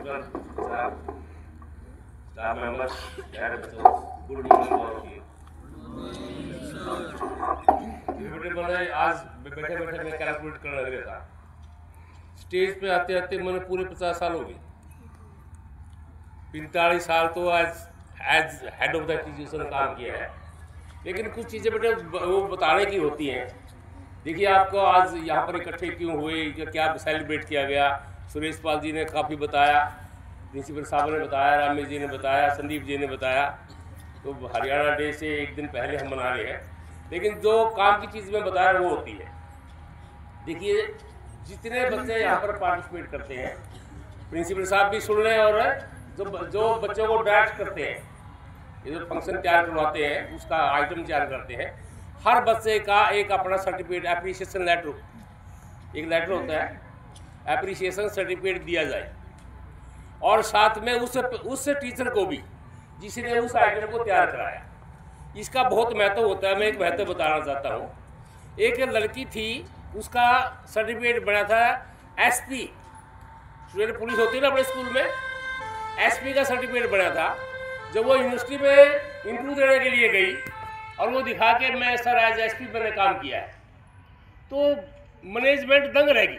Principal साहब, staff members, प्यारे बच्चों, good morning all of you. बेटे मैंने आज बैठे बैठे मैं कैलकुलेट करने लगा था, स्टेज पे आते आते मैंने पूरे 50 साल हो गए। 45 साल तो as head of the education काम किया है, लेकिन कुछ चीज़ें बेटे वो बताने की होती हैं। देखिए आपको आज यहाँ पर इकट्ठे क्यों हुए, क्या सेलिब्रेट किया गया, सुरेश पाल जी ने काफ़ी बताया, प्रिंसिपल साहब ने बताया, रामेश जी ने बताया, संदीप जी ने बताया। तो हरियाणा डे से एक दिन पहले हम मना रहे हैं, लेकिन जो काम की चीज़ मैं बता रहा हूँ वो होती है। देखिए जितने बच्चे यहाँ पर पार्टिसिपेट करते हैं, प्रिंसिपल साहब भी सुन रहे हैं, और जो बच्चों को डायरेक्ट करते हैं, ये जो फंक्शन तैयार करवाते हैं, उसका आइटम तैयार करते हैं, हर बच्चे का एक अपना सर्टिफिकेट, एप्रिसिएशन लेटर, एक लेटर होता है, एप्रिसिएशन सर्टिफिकेट दिया जाए। और साथ में उस टीचर को भी जिसने उस आइटम को तैयार कराया। इसका बहुत महत्व होता है। मैं एक महत्व बताना चाहता हूँ। एक लड़की थी, उसका सर्टिफिकेट बना था एसपी, स्टूडेंट पुलिस होती है ना अपने स्कूल में, एसपी का सर्टिफिकेट बना था। जब वो यूनिवर्सिटी में इंटरव्यू देने के लिए गई और वो दिखा के मैं सर एज एसपी मैंने काम किया है, तो मैनेजमेंट दंग रहेगी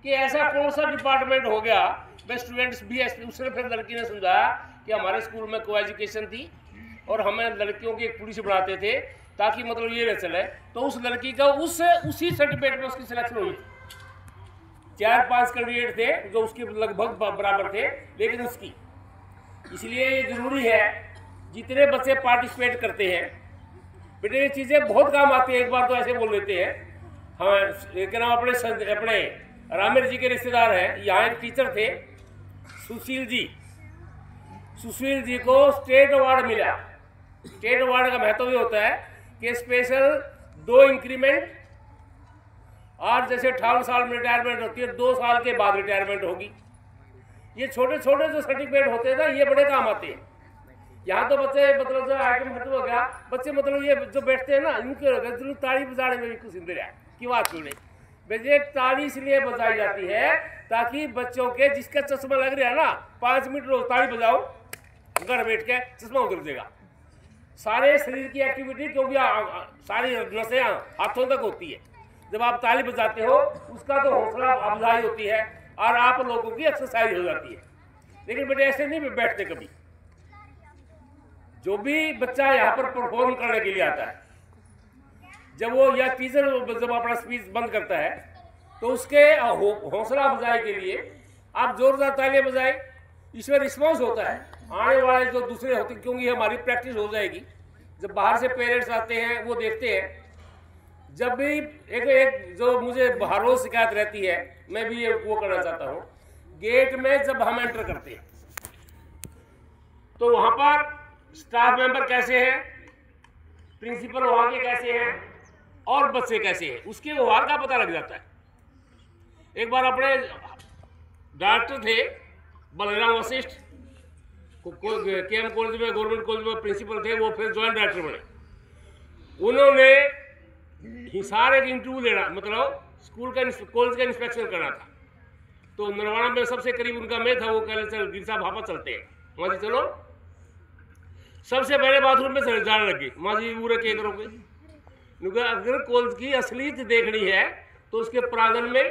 कि ऐसा कौन सा डिपार्टमेंट हो गया। वे स्टूडेंट्स भी एसपी, उसने फिर लड़की ने समझाया कि हमारे स्कूल में को एजुकेशन थी और हमें लड़कियों की एक पुलिस बनाते थे ताकि मतलब ये न चले। तो उस लड़की का उसी सर्टिफिकेट में उसकी सिलेक्शन हुई। 4-5 कैंडिडेट थे जो उसके लगभग बराबर थे, लेकिन उसकी, इसलिए ये जरूरी है जितने बच्चे पार्टिसिपेट करते हैं बेटे, ये चीज़ें बहुत काम आती है। एक बार तो ऐसे बोल देते हैं, हाँ क्या नाम, अपने रामेश जी के रिश्तेदार हैं, यहाँ एक टीचर थे सुशील जी को स्टेट अवार्ड मिला। स्टेट अवार्ड का महत्व ये होता है कि स्पेशल 2 इंक्रीमेंट, और जैसे 58 साल में रिटायरमेंट होती है, 2 साल के बाद रिटायरमेंट होगी। ये छोटे छोटे जो सर्टिफिकेट होते हैं ना, ये बड़े काम आते हैं। यहाँ तो बच्चे मतलब जो आइटम खत्म हो गया, बच्चे मतलब ये जो बैठते हैं ना, इनके जरूर ताली बजाने में भी कुछ इंदर है की बात सुने। बजे ताली इसलिए बजाई जाती है ताकि बच्चों के जिसका चश्मा लग रहा है ना, 5 मिनट रोज ताली बजाओ, घर बैठ के चश्मा उतर जाएगा। सारे शरीर की एक्टिविटी, क्योंकि सारी नसें हाथों तक होती है। जब आप ताली बजाते हो उसका तो हौसला अफजाई होती है और आप लोगों की एक्सरसाइज हो जाती है। लेकिन बेटे ऐसे नहीं बैठते कभी। जो भी बच्चा यहाँ पर परफॉर्म करने के लिए आता है, जब वो या टीचर जब अपना स्पीच बंद करता है, तो उसके हौसला अफजाई के लिए आप जोरदार तालियां बजाएं। इसमें रिस्पॉन्स होता है, आने वाले जो दूसरे होते, क्योंकि हमारी प्रैक्टिस हो जाएगी। जब बाहर से पेरेंट्स आते हैं वो देखते हैं। जब भी एक जो मुझे हर रोज शिकायत रहती है, मैं भी ये वो करना चाहता हूँ, गेट में जब हम एंटर करते हैं तो वहाँ पर स्टाफ मेंबर कैसे हैं, प्रिंसिपल वहाँ के कैसे हैं और बच्चे कैसे हैं, उसके व्यवहार का पता लग जाता है। एक बार अपने डॉक्टर थे बलराम वशिष्ठ, केएम कॉलेज में, गवर्नमेंट कॉलेज में प्रिंसिपल थे, वो फिर ज्वाइंट डायरेक्टर बने। उन्होंने हिसार एक इंटरव्यू लेना, मतलब स्कूल का कॉलेज का इंस्पेक्शन करना था। तो नरवाना में सबसे करीब उनका मैं था। वो कह रहे चल गिर साहब भापा चलते हैं, माँ जी चलो। सबसे पहले बाथरूम में चले जाने लगे, माँ जी पूरे के करोगे। अगर कॉलेज की असलियत देखनी है तो उसके प्रांगण में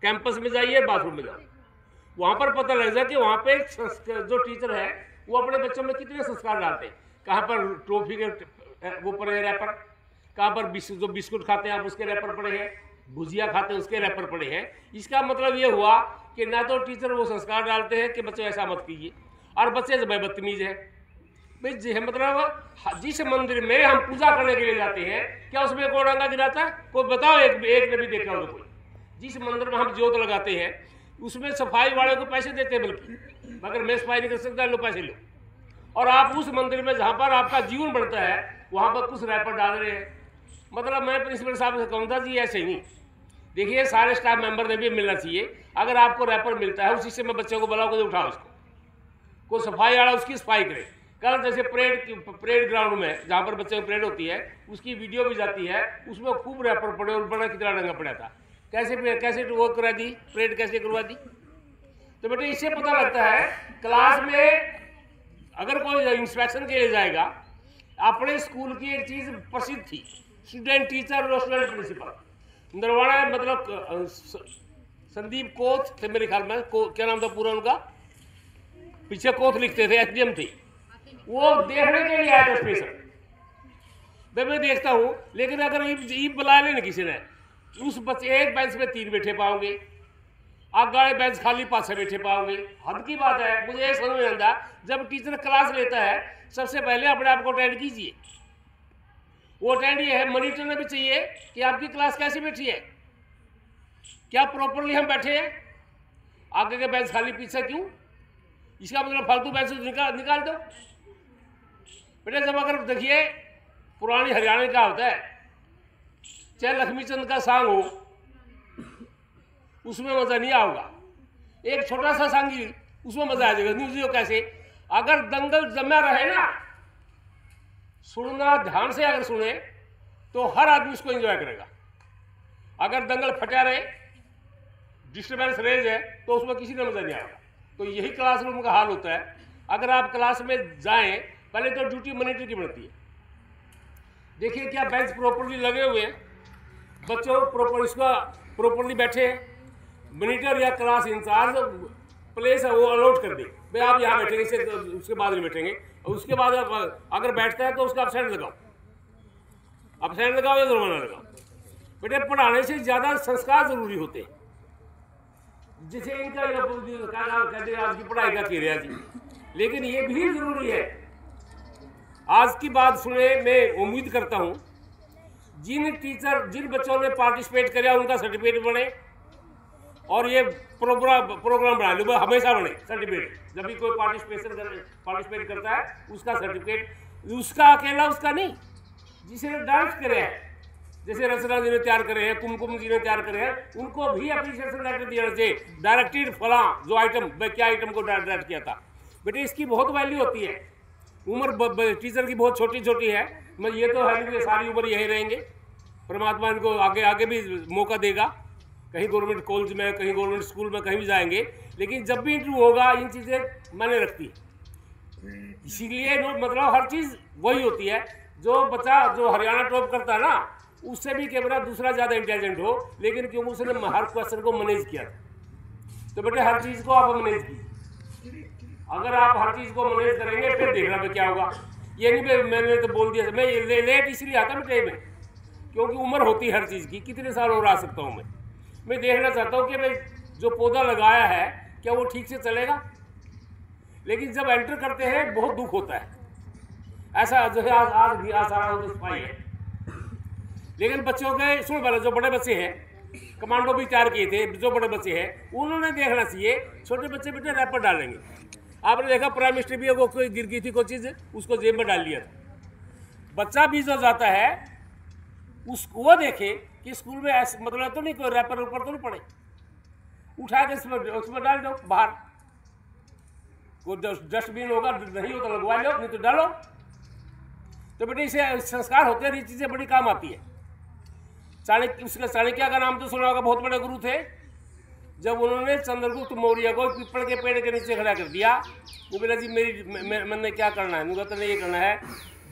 कैंपस में जाइए, बाथरूम में जाओ, वहाँ पर पता लग जाए कि वहाँ पे जो टीचर है वो अपने बच्चों में कितने संस्कार डालते हैं। कहाँ पर ट्रॉफी के वो पड़े रैपर, कहाँ पर जो बिस्कुट खाते हैं आप उसके रैपर पड़े हैं, भुजिया खाते हैं उसके रैपर पड़े हैं। इसका मतलब ये हुआ कि ना तो टीचर वो संस्कार डालते हैं कि बच्चों ऐसा मत कीजिए, और बच्चे जो बदतमीज है। भाई मतलब जिस मंदिर में हम पूजा करने के लिए जाते हैं, क्या उसमें कौन रंगा गिराता है? कोई बताओ, एक ने भी देखा हो तो कोई। जिस मंदिर में हम ज्योत लगाते हैं उसमें सफाई वाले को पैसे देते हैं, बल्कि मगर मैं सफाई नहीं कर सकता, लो पैसे लो। और आप उस मंदिर में जहाँ पर आपका जीवन बढ़ता है वहाँ पर कुछ रैपर डाल रहे हैं। मतलब मैं प्रिंसिपल साहब से कहूँगा जी ऐसे नहीं। देखिए सारे स्टाफ मेंबर ने भी मिलना चाहिए। अगर आपको रैपर मिलता है उसी से मैं बच्चों को बुलाओ, उठाओ उसको, कोई सफाई वाला उसकी सफाई करे। कल जैसे परेड ग्राउंड में जहाँ पर बच्चों की परेड होती है उसकी वीडियो भी जाती है, उसमें खूब रैपर पड़े और बड़ा कितना रंगा पड़ा था। कैसे वो करा दी परेड, कैसे करवा दी? तो बेटे इससे पता लगता है क्लास में अगर कोई इंस्पेक्शन के लिए जाएगा, अपने स्कूल की एक चीज प्रसिद्ध थी, स्टूडेंट टीचर और स्टूडेंट प्रिंसिपल। नरवाड़ा मतलब संदीप कोथ थे मेरे ख्याल में, क्या नाम था पूरा उनका, पीछे कोथ लिखते थे, एसडीएम थे। वो देखने के लिए आया था स्पेशल। मैं देखता हूँ, लेकिन अगर ईब बुला लेना किसी ने, उस बच्चे एक बेंच पे 3 बैठे पाओगे, आगे बेंच खाली 5 बैठे पाओगे। हद की बात है। मुझे ये समझ में आता, जब टीचर क्लास लेता है सबसे पहले अपने आप को अटेंड कीजिए। वो अटेंड ये है, मॉनिटर भी चाहिए कि आपकी क्लास कैसी बैठी है, क्या प्रॉपरली हम बैठे हैं, आगे के बेंच खाली पीछे क्यों, इसका मतलब फालतू बेंच निकाल दो बेटे। जब अगर देखिए पुरानी हरियाणा का होता है, चाहे लक्ष्मी चंद का सांग हो, उसमें मजा नहीं आऊगा। एक छोटा सा सांगी उसमें मजा आ जाएगा। म्यूजिक कैसे, अगर दंगल जमा रहे ना, सुनना ध्यान से अगर सुने तो हर आदमी उसको एंजॉय करेगा। अगर दंगल फटा रहे, डिस्टर्बेंस रेज है, तो उसमें किसी ने मजा नहीं आएगा। तो यही क्लासरूम का हाल होता है। अगर आप क्लास में जाएं, पहले तो ड्यूटी मॉनिटर की बनती है। देखिए क्या बेंच प्रॉपरली लगे हुए हैं, बच्चों प्रॉपरली बैठे हैं। मॉनिटर या क्लास इंचार्ज प्लेस है वो अलॉट कर दे, भाई आप यहाँ बैठेंगे, इससे उसके बाद में बैठेंगे। और उसके बाद अगर बैठता है तो उसका अपसेंट लगाओ, अपसेंट लगाओ या जुर्माना लगाओ। बेटे पढ़ाने से ज़्यादा संस्कार जरूरी होते हैं। जिसे इनका आपकी पढ़ाई का किया जी, लेकिन ये भी जरूरी है। आज की बात सुने, मैं उम्मीद करता हूँ जिन बच्चों ने पार्टिसिपेट किया उनका सर्टिफिकेट बने, और ये प्रोग्राम बना लो, हमेशा बने सर्टिफिकेट। जब भी कोई पार्टिसिपेट करता है उसका सर्टिफिकेट, उसका अकेला उसका नहीं, जिसने डांस करे हैं, जैसे रचना जी ने तैयार करे हैं, कुमकुम जी ने तैयार करे हैं, उनको भी अप्रिशिएशन लेटर दिया चाहिए। डायरेक्टेड फला जो आइटम, क्या आइटम को डायरेक्ट किया था। बेटे इसकी बहुत वैल्यू होती है। उम्र टीचर की बहुत छोटी छोटी है, मैं ये तो है कि सारी उम्र यही रहेंगे। परमात्मा इनको आगे भी मौका देगा, कहीं गवर्नमेंट कॉलेज में, कहीं गवर्नमेंट स्कूल में, कहीं भी जाएंगे। लेकिन जब भी इंटरव्यू होगा इन चीज़ें मायने रखती है। इसीलिए मतलब हर चीज़ वही होती है। जो बच्चा जो हरियाणा टॉप करता है ना, उससे भी कैमरा दूसरा ज़्यादा इंटेलिजेंट हो, लेकिन क्योंकि उसने हर क्वेश्चन को मैनेज किया। तो बेटे हर चीज़ को आप मैनेज की, अगर आप हर चीज़ को मैनेज करेंगे फिर देखना पे क्या होगा। ये नहीं मैंने तो बोल दिया, मैं लेट इसलिए आता मैं टाइम में, क्योंकि उम्र होती है हर चीज़ की, कितने साल और आ सकता हूँ मैं देखना चाहता हूँ कि भाई जो पौधा लगाया है क्या वो ठीक से चलेगा। लेकिन जब एंटर करते हैं बहुत दुख होता है। ऐसा जैसे आज भी आसारा हो तो सफाई है, लेकिन बच्चों के सुन पहले जो बड़े बच्चे हैं, कमांडो भी तैयार किए थे, जो बड़े बच्चे हैं उन्होंने देखना चाहिए। छोटे बच्चे बेटे रैपर डालेंगे, आपने देखा प्राइम मिनिस्टर भी वो कोई गिर गई थी कोई चीज़, उसको जेब में डाल लिया था। बच्चा भी जो जाता है वो देखे कि स्कूल में ऐसे मतलब तो नहीं कोई रैपर ऊपर तो नहीं पड़े, उठा के उसमें डाल दो बाहर। कोई डस्टबिन होगा, नहीं हो तो लगवा लो, नहीं तो डालो। तो बेटे इसे संस्कार होते हैं, ये चीज़ें बड़ी काम आती है। चाणक्य का नाम तो सुना होगा, बहुत बड़े गुरु थे। जब उन्होंने चंद्रगुप्त मौर्य को पीपल के पेड़ के नीचे खड़ा कर दिया, वो बोला जी मैंने क्या करना है, नहीं ये करना है,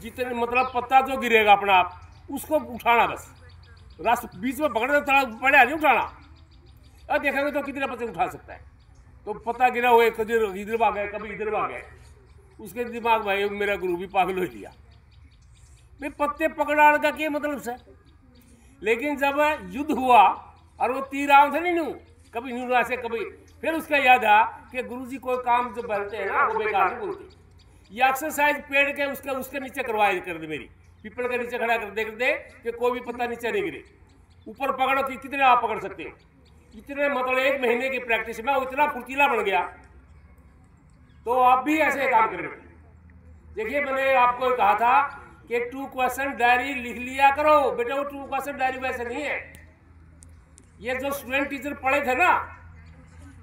जितने मतलब पत्ता जो गिरेगा अपना आप उसको उठाना, बस रास्ते बीच में पकड़े पड़े नहीं उठाना। अब देखेंगे तो कितने बच्चे उठा सकता है। तो पत्ता गिरा हुआ कभी इधर भाग गए, कभी इधर भाग गए, उसके दिमाग भाई मेरा गुरु भी पागल हो लिया, भाई पत्ते पकड़ाने का क्या मतलब से। लेकिन जब युद्ध हुआ और वो तीर आम थे नहीं, कभी न्यू ऐसे कभी, फिर उसका याद आया कि गुरुजी कोई काम जो बोलते हैं ना वो बेकार नहीं बोलते। ये एक्सरसाइज पेड़ के उसके नीचे करवाए कर दे, मेरी पीपल के नीचे खड़ा कर दे कि कोई भी पत्ता नीचे नहीं गिरे। ऊपर पकड़ो कि कितने आप पकड़ सकते हो, इतने मतलब 1 महीने की प्रैक्टिस में वो इतना फुर्तीला बन गया। तो आप भी ऐसे काम करें। देखिए मैंने आपको कहा था कि 2 क्वेश्चन डायरी लिख लिया करो। बेटा वो 2 क्वेश्चन डायरी वैसे नहीं है, ये जो स्टूडेंट टीचर पढ़े थे ना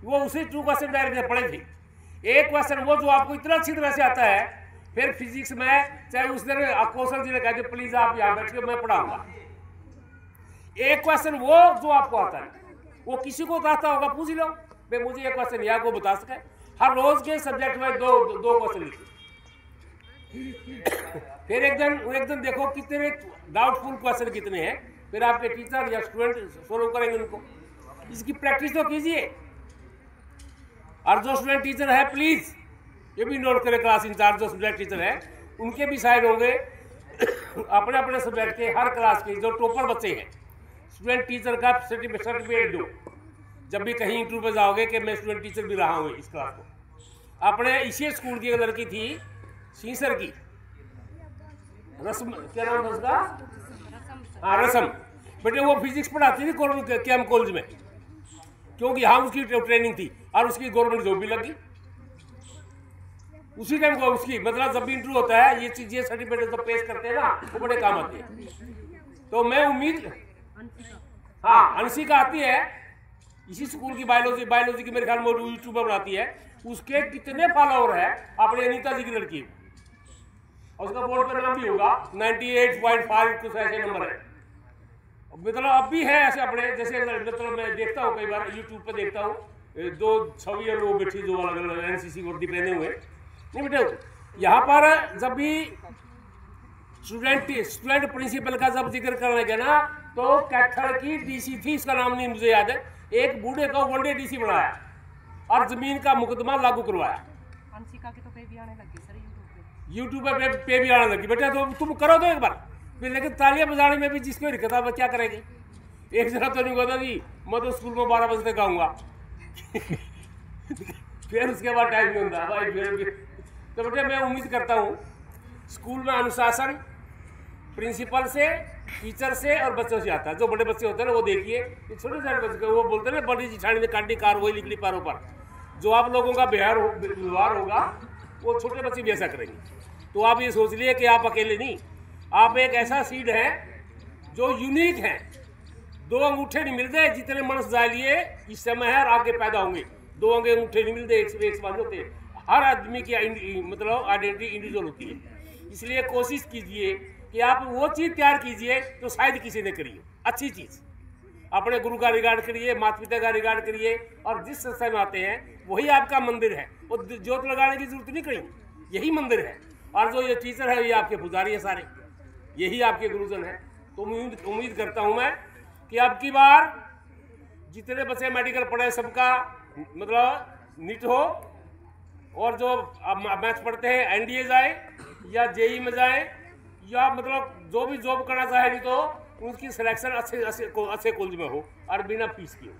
वो उसी 2 क्वेश्चन डायरी में पढ़े थे। एक क्वेश्चन वो जो आपको इतना अच्छी तरह से आता है, फिर फिजिक्स में चाहे उस दिन कौशल जी ने कहा प्लीज आप यहाँ बैठ के मैं पढ़ाऊंगा। एक क्वेश्चन वो जो आपको आता है, वो किसी को आता होगा पूछ लो, भाई मुझे ये क्वेश्चन या को बता सके। हर रोज के सब्जेक्ट में दो क्वेश्चन लिखे। फिर एक दिन देखो कितने डाउटफुल क्वेश्चन कितने हैं, फिर आपके टीचर या स्टूडेंट सोल्व करेंगे उनको। इसकी प्रैक्टिस तो कीजिए। और जो स्टूडेंट टीचर है प्लीज ये भी नोट करें, क्लास इंचार्ज जो सब्जेक्ट टीचर है उनके भी साइन होंगे अपने अपने सब्जेक्ट के। हर क्लास के जो टॉपर बच्चे हैं स्टूडेंट टीचर का सर्टिफिकेट दो। जब भी कहीं इंटरव्यू पे जाओगे कि मैं स्टूडेंट टीचर भी रहा हूँ इस क्लास को। अपने इसी स्कूल की एक लड़की थी सीसर की, रसम, क्या नाम था उसका? हाँ रसम। बेटे वो फिजिक्स पढ़ाती थी कैम कॉलेज में, क्योंकि यहाँ उसकी ट्रेनिंग थी और उसकी गवर्नमेंट जॉब भी लगी उसी टाइम को। उसकी मतलब जब भी इंटरव्यू होता है ये चीजें सर्टिफिकेट जब पेश करते हैं ना वो बड़े काम आते हैं। तो मैं उम्मीद, हाँ अंशिका आती है इसी स्कूल की बायोलॉजी की मेरे ख्याल में यूट्यूब पर बनाती है। उसके कितने फॉलोअर है अपने अनीता जी की लड़की, और उसका बोर्ड पर नाम भी होगा 98.5 कुछ ऐसे नंबर है। मतलब अब भी है ऐसे अपने जैसे, मतलब मैं देखता हूँ कई बार यूट्यूब पे देखता हूँ 2 छवि और वो बैठी जो अलग अलग एनसीसी वर्दी पहने हुए। नहीं बेटे यहाँ पर जब भी स्टूडेंट प्रिंसिपल का जब जिक्र करने गया ना तो कैथल की डीसी थी, इसका नाम नहीं मुझे याद है, एक बूढ़े को वनडे डीसी बनाया और जमीन का मुकदमा लागू करवाया। अंशिका की तो पे भी आने लगी सर यूट्यूब पे भी आने लगी। बेटा तो तुम करो तो एक बार, लेकिन तालियां बजाने में भी जिसको दिक्कत है क्या करेगी। एक जगह तो नहीं कहता जी मैं तो स्कूल में 12 बजे तक आऊँगा फिर उसके बाद टाइम नहीं होता भाई फिर। तो बेटा मैं उम्मीद करता हूँ स्कूल में अनुशासन प्रिंसिपल से, टीचर से और बच्चों से आता है। जो बड़े बच्चे होते हैं ना वो देखिए, छोटे छोटे बच्चे वो बोलते हैं ना बड़ी जिठानी ने काटी कार्रवाई लिखली पैरों पर। जो आप लोगों का व्यवहार होगा वो छोटे बच्चे भी ऐसा करेंगे। तो आप ये सोच लिए कि आप अकेले नहीं, आप एक ऐसा सीड है जो यूनिक है। 2 अंगूठे नहीं मिलते जितने मनुष्य जाए लिए इस समय है और आगे पैदा होंगे। 2 अंगूठे नहीं मिलते, एक समान होते हैं। हर आदमी की मतलब आइडेंटिटी इंडिविजुअल होती है। इसलिए कोशिश कीजिए कि आप वो चीज़ तैयार कीजिए तो शायद किसी ने करी हो, अच्छी चीज़। अपने गुरु का रिगार्ड करिए, माता पिता का रिगार्ड करिए, और जिस संस्था में आते हैं वही आपका मंदिर है। वो जोत लगाने की जरूरत नहीं कहीं, यही मंदिर है। और जो ये टीचर है ये आपके पुजारी है सारे, यही आपके गुरुजन है। तो उम्मीद करता हूँ मैं कि अब की बार जितने बच्चे मेडिकल पढ़े सबका मतलब नीट हो, और जो मैथ्स पढ़ते हैं एनडीए जाए या जेई में जाए, या मतलब जो भी जॉब करना चाहे नहीं तो उनकी सिलेक्शन अच्छे कॉलेज में हो और बिना फीस की हो।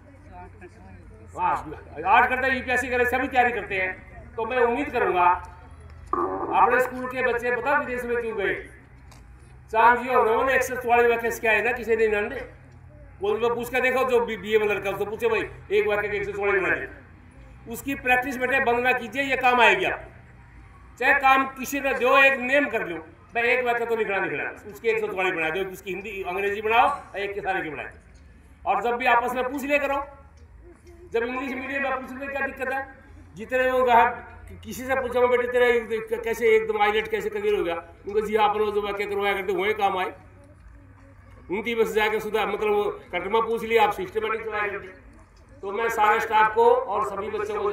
हाँ 8 करते हैं यूपीएससी करे, सभी तैयारी करते हैं। तो मैं उम्मीद करूँगा अपने स्कूल के बच्चे बता विदेश में क्यों गए। चांद जी और उन्होंने 144 वैकेंसी क्या है ना किसी ने नंदे कॉलेज में पूछ कर देखो, जो बीए में लड़का उसको पूछे भाई एक वैकेंसी 144 बना दे। उसकी प्रैक्टिस बेटे बंद ना कीजिए, ये काम आएगी आपको। चाहे काम किसी ने दो, एक नेम कर लो भाई एक वाक्य तो निकला उसकी 144 बना दो, उसकी हिंदी अंग्रेजी बनाओ, एक के सारे की बनाए। और जब भी आपस में पूछ लिया करो, जब इंग्लिश मीडियम में पूछने क्या दिक्कत है। जितने लोग किसी से पूछा बेटे तेरा कैसे एकदम आईलेट कैसे क्लियर हो गया, उनको जी आप लोग जो वाक्य करवाया करते वही काम आए। उनकी बस जाकर सुधा मतलब वो कटमा पूछ लिया, आप सिस्टमेटिक चलाया करते। तो मैं सारे स्टाफ को और सभी बच्चों को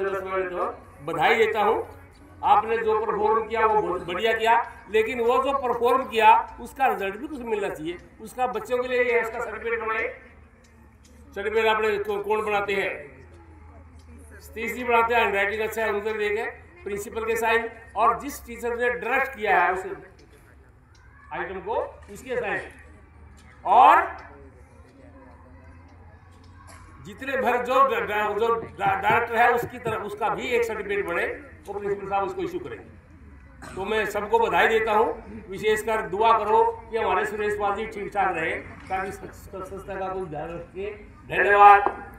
बधाई देता हूँ। आपने जो परफॉर्म किया वो बहुत बढ़िया किया, लेकिन वो जो परफॉर्म किया उसका रिजल्ट भी कुछ मिलना चाहिए। उसका बच्चों के लिए उसका सर्टिफिकेट बनाए। सर्टिफिकेट आपने कौन बनाते हैं? सतीश जी बनाते हैं। हैंडराइटिंग अच्छा है, उनसे देखे प्रिंसिपल के साइन, और जिस टीचर ने डायरेक्ट किया है उस आइटम को उसके साइन, और जितने भर जो डायरेक्टर है उसकी तरफ उसका भी एक सर्टिफिकेट बने, वो प्रिंसिपल साहब उसको इशू करेंगे। तो मैं सबको बधाई देता हूँ। विशेषकर दुआ करो कि हमारे सुरेश पाल जी ठीक ठाक रहे, ताकि संस्था का कुछ ध्यान रखिए। धन्यवाद।